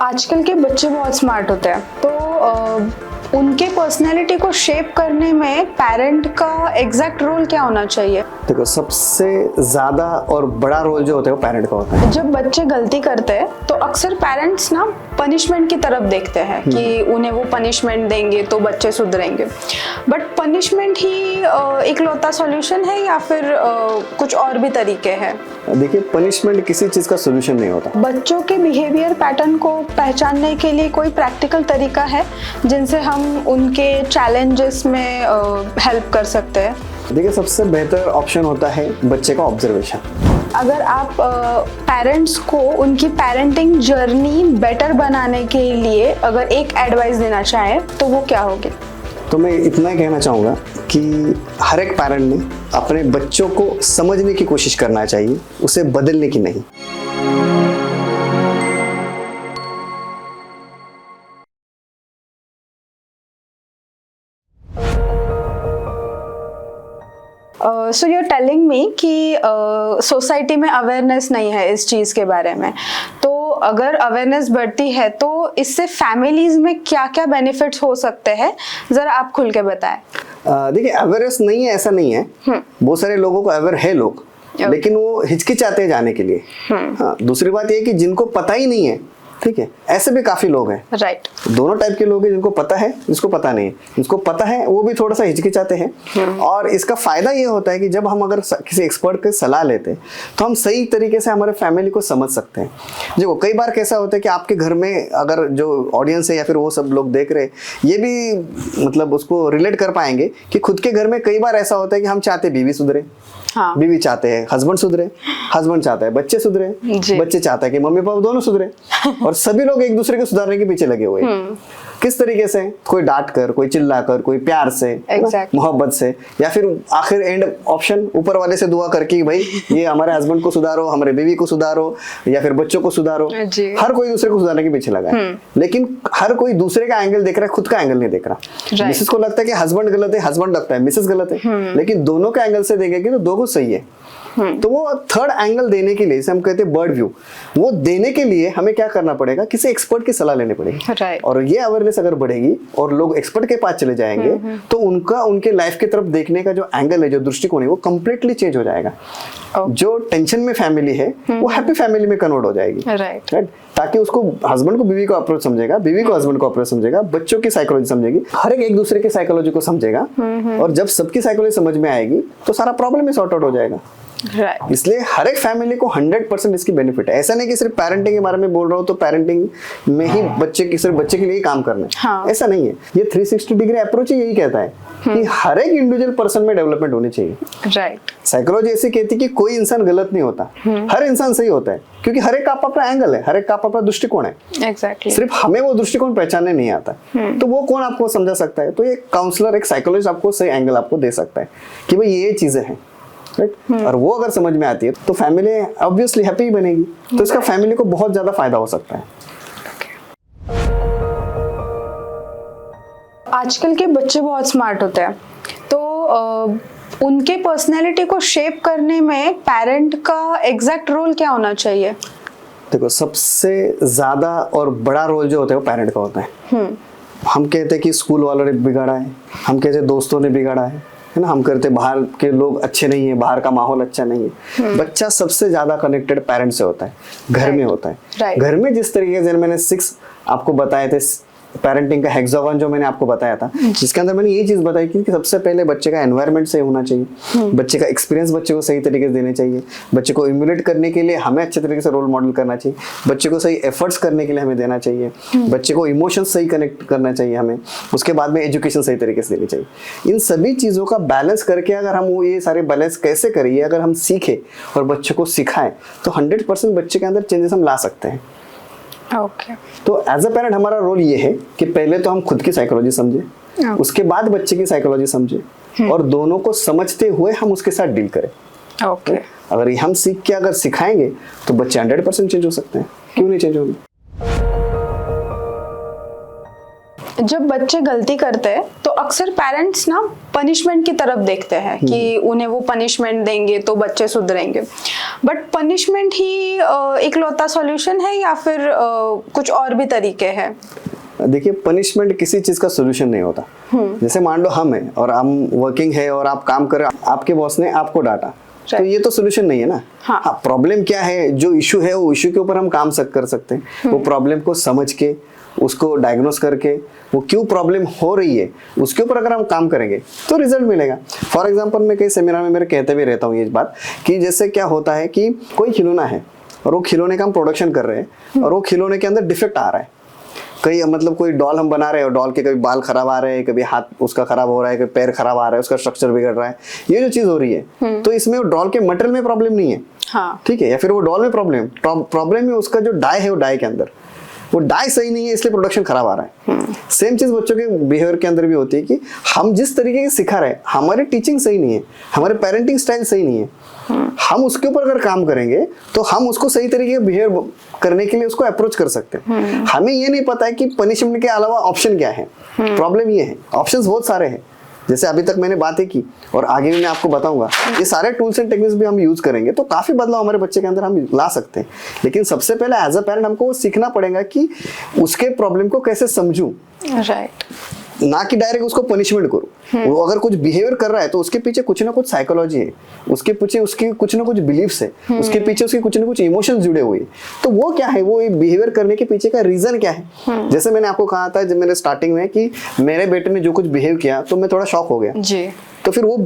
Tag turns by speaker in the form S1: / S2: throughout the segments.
S1: आजकल के बच्चे बहुत स्मार्ट होते हैं तो उनके पर्सनैलिटी को शेप करने में पेरेंट का एग्जैक्ट रोल क्या होना चाहिए?
S2: देखो, सबसे ज्यादा और बड़ा रोल जो होता है वो पेरेंट का होता है।
S1: जब बच्चे गलती करते हैं तो अक्सर पेरेंट्स ना पनिशमेंट की तरफ देखते हैं कि उन्हें वो पनिशमेंट देंगे तो बच्चे सुधरेंगे, बट पनिशमेंट ही इकलौता सॉल्यूशन है या फिर कुछ और भी तरीके हैं?
S2: देखिए, पनिशमेंट किसी चीज का सोल्यूशन नहीं होता।
S1: बच्चों के बिहेवियर पैटर्न को पहचानने के लिए कोई प्रैक्टिकल तरीका है जिनसे हम उनके चैलेंजेस में हेल्प कर सकते हैं?
S2: देखिए, सबसे बेहतर ऑप्शन होता है बच्चे का ऑब्जर्वेशन।
S1: अगर आप पेरेंट्स को उनकी पेरेंटिंग जर्नी बेटर बनाने के लिए अगर एक एडवाइस देना चाहें तो वो क्या होगी?
S2: तो मैं इतना ही कहना चाहूँगा कि हर एक पेरेंट ने अपने बच्चों को समझने की कोशिश करना चाहिए, उसे बदलने की नहीं।
S1: So you are telling me कि सोसाइटी में अवेयरनेस नहीं है इस चीज़ के बारे में, तो अगर अवेयरनेस बढ़ती है तो इससे फैमिलीज में क्या क्या बेनिफिट्स हो सकते हैं, ज़रा आप खुल के बताएं।
S2: देखिए, अवेयरनेस नहीं है ऐसा नहीं है, बहुत सारे लोगों को अवेयर है लोग, लेकिन वो हिचकिचाते हैं जाने के लिए। हाँ, दूसरी बात ये है कि जिनको पता ही नहीं है, ठीक है, ऐसे भी काफी लोग हैं।
S1: राइट।
S2: दोनों टाइप के लोग हैं, जिनको पता है, जिसको पता नहीं है। जिसको पता है वो भी थोड़ा सा हिचकिचाते हैं। और इसका फायदा ये होता है कि जब हम अगर किसी एक्सपर्ट की सलाह लेते हैं तो हम सही तरीके से हमारे फैमिली को समझ सकते हैं। देखो, कई बार कैसा होता है कि आपके घर में अगर जो ऑडियंस है या फिर वो सब लोग देख रहे हैं, ये भी मतलब उसको रिलेट कर पाएंगे कि खुद के घर में कई बार ऐसा होता है कि हम चाहते बीवी सुधरे,
S1: हाँ।
S2: बीवी चाहते हैं हस्बैंड सुधरे, हस्बैंड चाहता है बच्चे सुधरे, बच्चे चाहता है कि मम्मी पापा दोनों सुधरे, और सभी लोग एक दूसरे को सुधारने के पीछे लगे हुए हैं। किस तरीके से? कोई डांट कर, कोई चिल्ला कर, कोई प्यार से, मोहब्बत से, या फिर आखिर एंड ऑप्शन ऊपर वाले से दुआ करके भाई ये हमारे हस्बैंड को सुधारो, हमारे बीवी को सुधारो, या फिर बच्चों को सुधारो। हर कोई दूसरे को सुधारने के पीछे लगा है, लेकिन हर कोई दूसरे का एंगल देख रहा है, खुद का एंगल नहीं देख रहा। मिसेस को लगता है कि हस्बैंड गलत है, हस्बैंड लगता है मिसेस गलत है, लेकिन दोनों के एंगल से देखेंगे तो दोनों सही है। तो वो थर्ड एंगल देने के लिए, जैसे हम कहते हैं बर्ड व्यू, वो देने के लिए हमें क्या करना पड़ेगा? किसी एक्सपर्ट की सलाह लेनी पड़ेगी। और ये अवेयरनेस अगर बढ़ेगी और लोग एक्सपर्ट के पास चले जाएंगे तो उनके लाइफ की तरफ देखने का जो एंगल है, जो दृष्टिकोण है, वो कंप्लीटली चेंज हो जाएगा। जो टेंशन में फैमिली है वो हैप्पी फैमिली में कन्वर्ट हो जाएगी। राइट। ताकि उसको हस्बैंड को बीवी को अप्रोच समझेगा, बीवी को हस्बैंड को अप्रोच समझेगा, बच्चों की साइकोलॉजी समझेगी, हर एक दूसरे की साइकोलॉजी को समझेगा। और जब सबकी साइकोलॉजी समझ में आएगी तो सारा प्रॉब्लम ही सॉर्ट आउट हो जाएगा।
S1: Right.
S2: इसलिए हर एक फैमिली को 100% इसकी बेनिफिट है। ऐसा नहीं कि सिर्फ पेरेंटिंग के बारे में बोल रहा हूँ तो पेरेंटिंग में ही सिर्फ बच्चे के लिए काम करना है। हाँ। ऐसा नहीं है। ये 360 डिग्री अप्रोच ही यही कहता है कि हर एक इंडिविजुअल पर्सन में डेवलपमेंट होनी चाहिए।
S1: राइट।
S2: साइकोलॉजी ऐसी कहती है कि कोई इंसान गलत नहीं होता, हर इंसान सही होता है, क्योंकि हर एक का अपना एंगल है, हर एक का अपना दृष्टिकोण है।
S1: Exactly.
S2: सिर्फ हमें वो दृष्टिकोण पहचानने नहीं आता, तो वो कौन आपको समझा सकता है? तो एक काउंसलर, एक साइकोलॉजिस्ट आपको सही एंगल आपको दे सकता है कि भाई ये चीजें हैं। और वो अगर समझ में आती है तो फैमिली ऑब्वियसली हैप्पी बनेगी, तो इसका फैमिली को बहुत ज्यादा फायदा हो सकता है।
S1: आजकल के बच्चे बहुत स्मार्ट होते हैं तो उनके पर्सनैलिटी को शेप करने में पेरेंट का एग्जैक्ट रोल क्या होना चाहिए?
S2: देखो, सबसे ज्यादा और बड़ा रोल जो होता है वो पेरेंट का होता है। हम कहते हैं कि स्कूल वालों ने बिगाड़ा है, हम कहते हैं दोस्तों ने बिगाड़ा है ना, हम करते बाहर के लोग अच्छे नहीं है, बाहर का माहौल अच्छा नहीं है। बच्चा सबसे ज्यादा कनेक्टेड पेरेंट्स से होता है, घर में होता है। घर में जिस तरीके से मैंने 6 आपको बताए थे पेरेंटिंग का हेक्सागन जो मैंने आपको बताया था, जिसके अंदर मैंने ये चीज बताई कि सबसे पहले बच्चे का एनवायरनमेंट सही होना चाहिए, बच्चे का एक्सपीरियंस बच्चे को सही तरीके से देने चाहिए, बच्चे को इम्यूलेट करने के लिए हमें अच्छे तरीके से रोल मॉडल करना चाहिए, बच्चे को सही एफर्ट्स करने के लिए हमें देना चाहिए, बच्चे को इमोशंस सही कनेक्ट करना चाहिए हमें, उसके बाद में एजुकेशन सही तरीके से देनी चाहिए। इन सभी चीज़ों का बैलेंस करके अगर हम वो ये सारे बैलेंस कैसे करिए, अगर हम सीखें और बच्चे को सिखाएं तो 100% बच्चे के अंदर चेंजेस हम ला सकते हैं।
S1: ओके।
S2: तो एज अ पेरेंट हमारा रोल ये है कि पहले तो हम खुद की साइकोलॉजी समझे, उसके बाद बच्चे की साइकोलॉजी समझे, और दोनों को समझते हुए हम उसके साथ डील करें।
S1: ओके।
S2: अगर ये हम सीख के अगर सिखाएंगे तो बच्चे 100% चेंज हो सकते हैं। क्यों नहीं चेंज होंगे?
S1: जब बच्चे गलती करते हैं तो अक्सर पेरेंट्स ना पनिशमेंट की तरफ देखते हैं कि उन्हें वो पनिशमेंट देंगे तो बच्चे सुधरेंगे, बट पनिशमेंट ही इकलौता सॉल्यूशन है या फिर कुछ और भी तरीके हैं?
S2: देखिए, पनिशमेंट किसी चीज का सोल्यूशन नहीं होता। जैसे मान लो हम हैं और हम वर्किंग है और आप काम कर रहे हो, आपके बॉस ने आपको डांटा, तो ये तो सोल्यूशन नहीं है ना। हाँ, प्रॉब्लम क्या है, जो इशू है वो इशू के ऊपर हम काम कर सकते हैं। वो प्रॉब्लम को समझ के, उसको डायग्नोस करके, वो क्यों प्रॉब्लम हो रही है उसके ऊपर अगर हम काम करेंगे तो रिजल्ट मिलेगा। फॉर एग्जांपल, मैं कई सेमिनार में मेरे कहते भी रहता हूँ ये बात कि जैसे क्या होता है कि कोई खिलौना है और वो खिलौने का हम प्रोडक्शन कर रहे हैं और वो खिलौने के अंदर डिफेक्ट आ रहा है। कई मतलब कोई डॉल हम बना रहे हैं और डॉल के कभी बाल खराब आ रहे हैं, कभी हाथ उसका खराब हो रहा है, कभी पैर खराब आ रहा है, उसका स्ट्रक्चर बिगड़ रहा है, ये जो चीज हो रही है, तो इसमें वो डॉल के मटेरियल में प्रॉब्लम नहीं है। हाँ। ठीक है, या फिर वो डॉल में प्रॉब्लम है उसका जो डाई है, वो डाई के अंदर वो डाई सही नहीं है, इसलिए प्रोडक्शन खराब आ रहा है। सेम चीज बच्चों के बिहेवियर के अंदर भी होती है कि हम जिस तरीके के सिखा रहे हैं, हमारी टीचिंग सही नहीं है, हमारे पेरेंटिंग स्टाइल सही नहीं है, हम उसके ऊपर अगर काम करेंगे तो हम उसको सही तरीके से बिहेव करने के लिए उसको अप्रोच कर सकते हैं। हमें ये नहीं पता है कि पनिशमेंट के अलावा ऑप्शन क्या है। प्रॉब्लम ये है, ऑप्शंस बहुत सारे हैं, जैसे अभी तक मैंने बातें की और आगे भी मैं आपको बताऊंगा। ये सारे टूल्स एंड टेक्निक्स भी हम यूज करेंगे तो काफी बदलाव हमारे बच्चे के अंदर हम ला सकते हैं। लेकिन सबसे पहले एज अ पेरेंट हमको वो सीखना पड़ेगा कि उसके प्रॉब्लम को कैसे समझूं,
S1: राइट,
S2: ना कि डायरेक्ट उसको पनिशमेंट करूं। वो अगर कुछ बिहेवियर कर रहा है तो उसके पीछे कुछ ना कुछ साइकोलॉजी है, उसके पीछे उसकी कुछ ना कुछ बिलीफ्स है, उसके पीछे उसके कुछ ना कुछ इमोशंस जुड़े हुए हैं। तो वो क्या है, वो बिहेवियर करने के पीछे का रीजन क्या है। जैसे मैंने आपको कहा था जब मैंने स्टार्टिंग में कि मेरे बेटे ने जो कुछ बिहेव किया तो मैं थोड़ा शॉक हो गया जी। तो फिर वो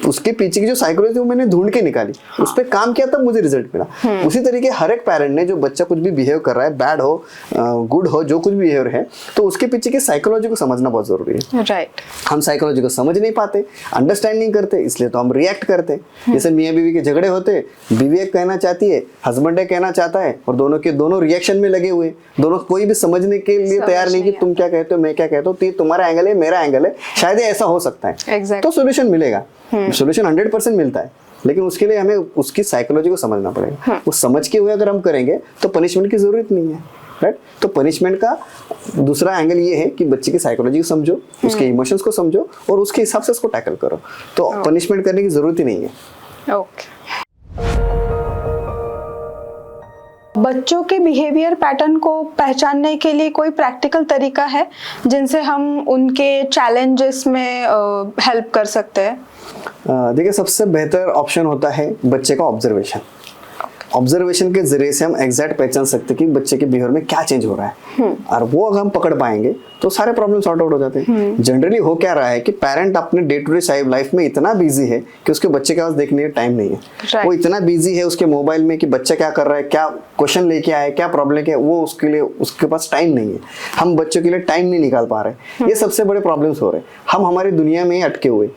S2: उसके पीछे की जो साइकोलॉजी वो मैंने ढूंढ के निकाली, उस पर काम किया, तब मुझे रिजल्ट मिला। उसी तरीके हर एक पेरेंट ने, जो बच्चा कुछ भी बिहेव कर रहा है, बैड हो गुड हो, जो कुछ भी बिहेवियर है, तो उसके पीछे की साइकोलॉजी को समझना बहुत जरूरी है। राइट, हम साइकोलॉजी को समझ नहीं पाते, अंडरस्टैंड नहीं करते, इसलिए तो हम रिएक्ट करते। जैसे मियाँ बीवी के झगड़े होते, बीवी एक कहना चाहती है, हस्बैंड एक कहना चाहता है और दोनों के दोनों रिएक्शन में लगे हुए, दोनों कोई भी समझने के लिए तैयार नहीं कि तुम क्या कहते हो, मैं क्या कहता हूँ, तो तुम्हारा एंगल है, मेरा एंगल है, शायद ऐसा हो सकता है। तो सोल्यूशन मिलेगा, सोल्यूशन 100% मिलता है, लेकिन उसके लिए हमें उसकी साइकोलॉजी को समझना पड़ेगा। वो समझ के हुए अगर हम करेंगे तो पनिशमेंट की जरूरत नहीं है। राइट, तो पनिशमेंट का दूसरा एंगल ये है कि बच्चे की साइकोलॉजी को समझो, उसके इमोशंस को समझो और उसके हिसाब से उसको टैकल करो। तो पनिशमेंट करने की जरूरत ही नहीं है।
S1: ओके। बच्चों के बिहेवियर पैटर्न को पहचानने के लिए कोई प्रैक्टिकल तरीका है जिनसे हम उनके चैलेंजेस में हेल्प कर सकते हैं?
S2: देखिए, सबसे बेहतर ऑप्शन होता है बच्चे का ऑब्जर्वेशन। ऑब्जर्वेशन के जरिए से हम एग्जैक्ट पहचान सकते हैं कि बच्चे के बिहेवियर में क्या चेंज हो रहा है, और वो अगर हम पकड़ पाएंगे तो सारे प्रॉब्लम सॉर्ट आउट हो जाते हैं। जनरली हो क्या रहा है कि पेरेंट अपने डे टू डे लाइफ में इतना बिजी है कि उसके बच्चे के पास देखने का टाइम नहीं है। वो इतना बिजी है उसके मोबाइल में कि बच्चा क्या कर रहा है, क्या क्वेश्चन लेके आया है, क्या प्रॉब्लम है, वो उसके लिए उसके पास टाइम नहीं है। हम बच्चों के लिए टाइम नहीं निकाल पा रहे। ये सबसे बड़े प्रॉब्लम्स हो रहे हैं। हम हमारी दुनिया में ही अटके हुए।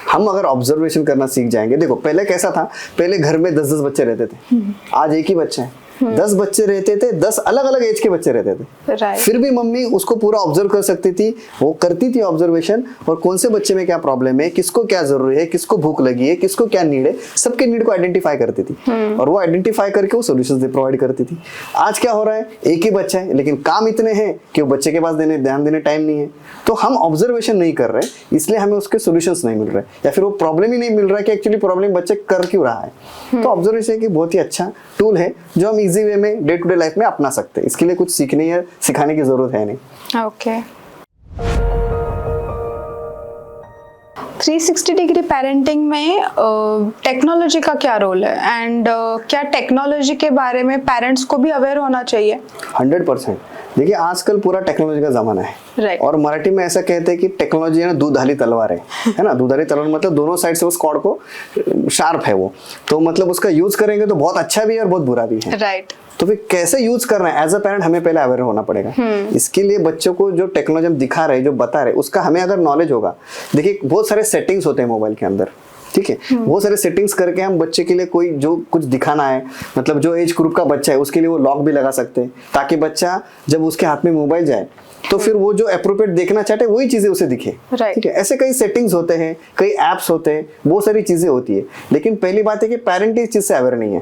S2: हम अगर ऑब्जर्वेशन करना सीख जाएंगे, देखो पहले कैसा था, पहले घर में 10-10 बच्चे रहते थे, आज एक ही बच्चा है। 10 बच्चे रहते थे, 10 अलग अलग एज के बच्चे रहते थे, फिर भी मम्मी उसको पूरा ऑब्जर्व कर सकती थी, वो करती थी ऑब्जर्वेशन, और कौन से बच्चे में क्या प्रॉब्लम है, किसको क्या जरूरी है, किसको भूख लगी है, किसको क्या नीड है, सबके नीड को आइडेंटिफाई करती थी और वो आइडेंटिफाई करके वो सोल्यूशंस प्रोवाइड करती थी। आज क्या हो रहा है, एक ही बच्चा है लेकिन काम इतने हैं कि वो बच्चे के पास ध्यान देने टाइम नहीं है। तो हम ऑब्जर्वेशन नहीं कर रहे, इसलिए हमें उसके सोल्यूशंस नहीं मिल रहे, या फिर वो प्रॉब्लम ही नहीं मिल रहा है कि एक्चुअली प्रॉब्लम बच्चे कर क्यों रहा है। तो ऑब्जर्वेशन एक बहुत ही अच्छा टूल है जो हम इजी वे में डे टू डे लाइफ में अपना सकते हैं। इसके लिए कुछ सीखने या सिखाने की जरूरत है नहीं।
S1: ओके। 360 डिग्री पेरेंटिंग में टेक्नोलॉजी का क्या रोल है, एंड क्या टेक्नोलॉजी के बारे में पेरेंट्स को भी अवेयर होना चाहिए?
S2: 100%। देखिए, आजकल पूरा टेक्नोलॉजी का जमाना है, और मराठी में ऐसा कहते हैं कि टेक्नोलॉजी है ना दूधाली तलवार है ना। दूधाली तलवार मतलब दोनों साइड से उस कॉर्ड को शार्प है वो, तो मतलब उसका यूज करेंगे तो बहुत अच्छा भी है और बहुत बुरा भी है। राइट, तो फिर कैसे यूज करना है, एज अ पेरेंट हमें पहले अवेयर होना पड़ेगा। इसके लिए बच्चों को जो टेक्नोलॉजी हम दिखा रहे हैं, जो बता रहे हैं, उसका हमें अगर नॉलेज होगा। देखिए, बहुत सारे सेटिंग्स होते हैं मोबाइल के अंदर, ठीक है, बहुत सारे सेटिंग्स करके हम बच्चे के लिए कोई जो कुछ दिखाना है, मतलब जो एज ग्रुप का बच्चा है उसके लिए वो लॉक भी लगा सकते हैं, ताकि बच्चा जब उसके हाथ में मोबाइल जाए तो फिर वो जो एप्रोप्रिएट देखना चाहते हैं वही चीजें उसे दिखे। ठीक है, ऐसे कई सेटिंग्स होते हैं, कई एप्स होते हैं, बहुत सारी चीजें होती है। लेकिन पहली बात है कि पेरेंट इस चीज से अवेयर नहीं है।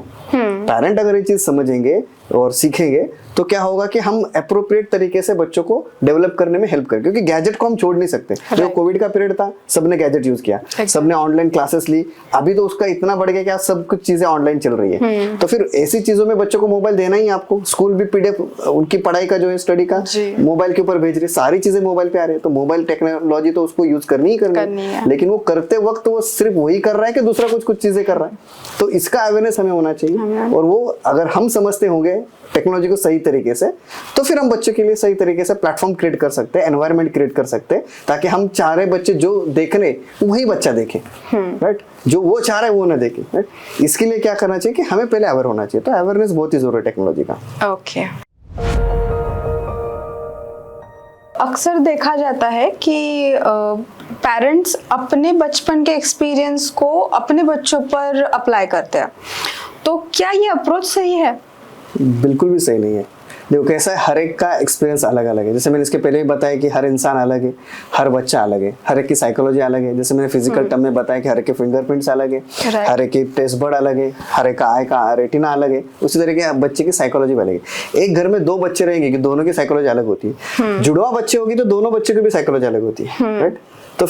S2: पेरेंट अगर ये चीज समझेंगे और सीखेंगे तो क्या होगा कि हम अप्रोप्रिएट तरीके से बच्चों को डेवलप करने में हेल्प करें, क्योंकि गैजेट को हम छोड़ नहीं सकते। जो कोविड का पीरियड था, सबने गैजेट यूज किया, सबने ऑनलाइन क्लासेस ली, अभी तो उसका इतना बढ़ गया कि आज सब कुछ चीजें ऑनलाइन चल रही है। तो फिर ऐसी चीजों में बच्चों को मोबाइल देना ही आपको। स्कूल भी पीडीएफ उनकी पढ़ाई का जो है स्टडी का मोबाइल के ऊपर भेज रहे, सारी चीजें मोबाइल पे आ रही है, तो मोबाइल टेक्नोलॉजी तो उसको यूज करनी ही करनी है। लेकिन वो करते वक्त वो सिर्फ वही कर रहा है कि दूसरा कुछ चीजें कर रहा है, तो इसका अवेयरनेस हमें होना चाहिए। और वो अगर हम समझते होंगे टेक्नोलॉजी को सही तरीके से, तो फिर हम बच्चों के लिए सही तरीके से प्लेटफॉर्म क्रिएट कर सकते हैं, एनवायरनमेंट क्रिएट कर सकते हैं, ताकि हम चाह रहे बच्चे जो देख रहे वही बच्चा देखे, राइट, जो वो चाह रहा है वो ना देखे, राइट। इसके लिए क्या करना चाहिए कि हमें पहले अवेयर होना चाहिए, तो अवेयरनेस बहुत ही जरूरी है टेक्नोलॉजी का।
S1: ओके। अक्सर देखा जाता है कि पेरेंट्स अपने बचपन के एक्सपीरियंस को अपने बच्चों पर अप्लाई करते हैं, तो क्या ये अप्रोच सही है?
S2: बिल्कुल भी सही नहीं है। देखो कैसा है, हर एक का एक्सपीरियंस अलग अलग है। जैसे मैंने इसके पहले ही बताया कि हर इंसान अलग है, हर बच्चा अलग है, हर एक की साइकोलॉजी अलग है। जैसे मैंने फिजिकल टर्म में बताया कि हर एक के फिंगरप्रिंट्स अलग है, हर एक की टेस्ट बर्ड अलग है, हर एक का आई का रेटिना अलग है। उसी तरीके बच्चे की साइकोलॉजी अलग है। एक घर में दो बच्चे रहेंगे कि दोनों की साइकोलॉजी अलग होती है। जुड़वा बच्चे होगी तो दोनों बच्चे की भी साइकोलॉजी अलग होती है, राइट। तो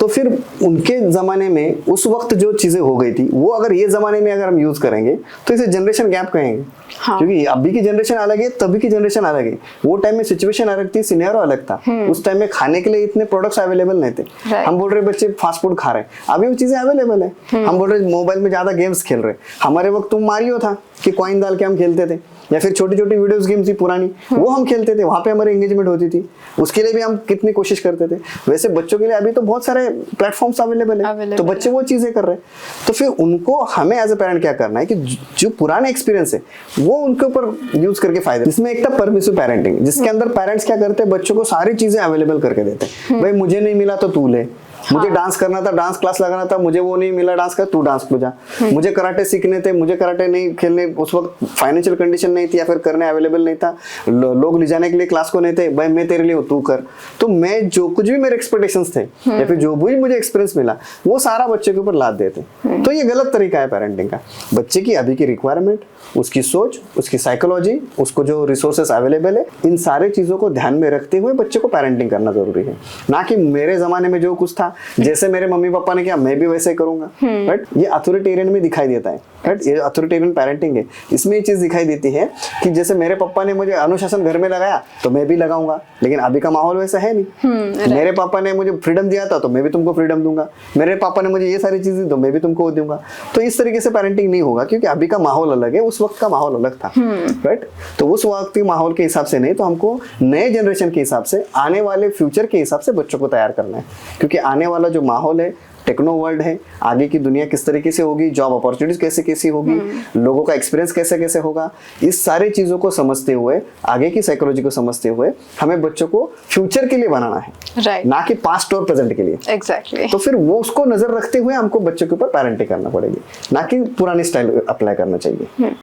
S2: फिर उनके जमाने में उस वक्त जो चीजें हो गई थी, वो अगर ये जमाने में अगर हम यूज करेंगे तो इसे जनरेशन गैप कहेंगे। क्योंकि अभी की जनरेशन अलग है, तभी की जनरेशन अलग है। वो टाइम में सिचुएशन अलग थी, सिनेरियो अलग था। उस टाइम में खाने के लिए इतने प्रोडक्ट्स अवेलेबल नहीं थे। हम बोल रहे बच्चे फास्ट फूड खा रहे हैं, अभी वो चीजें अवेलेबल है। हम बोल रहे मोबाइल में ज्यादा गेम्स खेल रहे। हमारे वक्त तो मारियो था कि कॉइन डाल के हम खेलते थे, या फिर छोटी छोटी वीडियोस गेम्स थी पुरानी, वो हम खेलते थे, वहां पे हमारी एंगेजमेंट होती थी, उसके लिए भी हम कितनी कोशिश करते थे। वैसे बच्चों के लिए अभी तो बहुत सारे प्लेटफॉर्म्स अवेलेबल है, तो बच्चे वो चीजें कर रहे हैं। तो फिर उनको हमें एज ए पेरेंट क्या करना है कि जो पुराने एक्सपीरियंस है वो उनके ऊपर यूज करके फायदे। इसमें एक था परमिसिव पेरेंटिंग, जिसके अंदर पेरेंट्स क्या करते हैं, बच्चों को सारी चीजें अवेलेबल करके देते हैं। भाई मुझे नहीं मिला तो तू ले, मुझे डांस करना था, डांस क्लास लगाना था, मुझे वो नहीं मिला डांस का, तू डांस को जा। मुझे कराटे सीखने थे, मुझे कराटे नहीं खेलने, उस वक्त फाइनेंशियल कंडीशन नहीं थी या फिर करने अवेलेबल नहीं था, लोग ले जाने के लिए क्लास को नहीं थे, भाई मैं तेरे लिए हूं, तू कर। तो मैं जो कुछ भी मेरे एक्सपेक्टेशंस थे या फिर जो भी मुझे एक्सपीरियंस मिला, वो सारा बच्चे के ऊपर लाद देते। तो ये गलत तरीका है पेरेंटिंग का। बच्चे की अभी की रिक्वायरमेंट, उसकी सोच, उसकी साइकोलॉजी, उसको जो रिसोर्सेस अवेलेबल है, इन सारे चीजों को ध्यान में रखते हुए बच्चे को पेरेंटिंग करना जरूरी है। ना कि मेरे जमाने में जो कुछ था, जैसे मेरे मम्मी पापा ने किया मैं भी वैसे ही करूंगा, राइट। ये अथॉरिटेरियन में दिखाई देता है, राइट। ये अथॉरिटेरियन पेरेंटिंग है। इसमें ये चीज दिखाई देती है कि जैसे मेरे पापा ने मुझे अनुशासन घर में लगाया तो मैं भी लगाऊंगा, लेकिन अभी का माहौल वैसा है नहीं। मेरे पापा ने मुझे फ्रीडम दिया था तो मैं भी तुमको फ्रीडम दूंगा, मेरे पापा ने मुझे ये सारी चीजें दी तो मैं भी तुमको दूंगा। तो इस तरीके से पेरेंटिंग नहीं होगा, क्योंकि अभी का माहौल अलग है, उस वक्त का माहौल अलग था, राइट। तो उस वक्त के माहौल के हिसाब से नहीं, तो हमको नए जनरेशन के हिसाब से, आने वाले फ्यूचर के हिसाब से बच्चों को तैयार करना है। क्योंकि आने वाला जो माहौल है, टेक्नो वर्ल्ड है, आगे की दुनिया किस तरीके से होगी, जॉब अपॉर्चुनिटीज कैसे कैसी होगी, लोगों का एक्सपीरियंस कैसे कैसे होगा, इस सारी चीजों को समझते हुए, आगे की साइकोलॉजी को समझते हुए हमें बच्चों को फ्यूचर के लिए बनाना है,
S1: right.
S2: ना कि पास्ट और प्रेजेंट के लिए।
S1: Exactly.
S2: तो फिर वो उसको नजर रखते हुए हमको बच्चों के ऊपर पेरेंटिंग करना पड़ेगी, ना कि पुरानी स्टाइल अप्लाई करना चाहिए।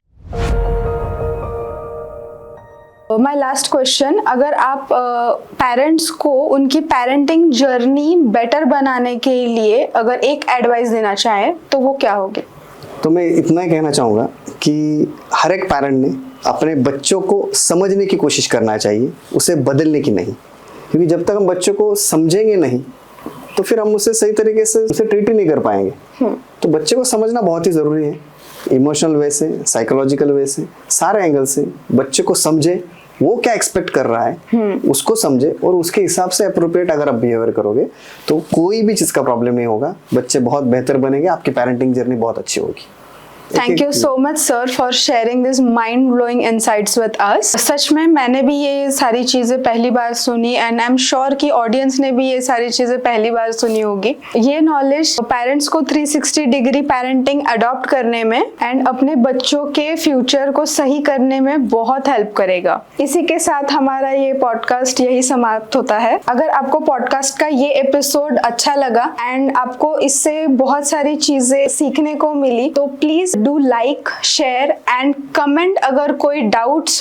S1: माय लास्ट क्वेश्चन, अगर आप पेरेंट्स को उनकी पेरेंटिंग जर्नी बेटर बनाने के लिए अगर एक एडवाइस देना चाहें तो वो क्या होगी?
S2: तो मैं इतना ही कहना चाहूँगा कि हर एक पेरेंट ने अपने बच्चों को समझने की कोशिश करना चाहिए, उसे बदलने की नहीं। क्योंकि जब तक हम बच्चों को समझेंगे नहीं तो फिर हम उसे सही तरीके से उसे ट्रीट ही नहीं कर पाएंगे। तो बच्चे को समझना बहुत ही ज़रूरी है, इमोशनल वे से, साइकोलॉजिकल वे से, सारे एंगल से बच्चे को समझे, वो क्या एक्सपेक्ट कर रहा है उसको समझे, और उसके हिसाब से अप्रोप्रिएट अगर आप बिहेवियर करोगे तो कोई भी चीज़ का प्रॉब्लम नहीं होगा, बच्चे बहुत बेहतर बनेंगे, आपकी पेरेंटिंग जर्नी बहुत अच्छी होगी।
S1: Thank you so much sir for sharing this mind blowing insights with us. सच में मैंने भी ये सारी चीज़ें पहली बार सुनी, एंड आई एम श्योर कि ऑडियंस ने भी ये सारी चीज़ें पहली बार सुनी होगी। ये नॉलेज पेरेंट्स को 360 डिग्री पेरेंटिंग अडॉप्ट करने में एंड अपने बच्चों के फ्यूचर को सही करने में बहुत हेल्प करेगा। इसी के साथ हमारा ये पॉडकास्ट यही समाप्त होता है। अगर आपको पॉडकास्ट का ये एपिसोड अच्छा लगा एंड आपको इससे बहुत सारी चीज़ें सीखने को मिली तो please do like, share and comment. अगर कोई डाउट्स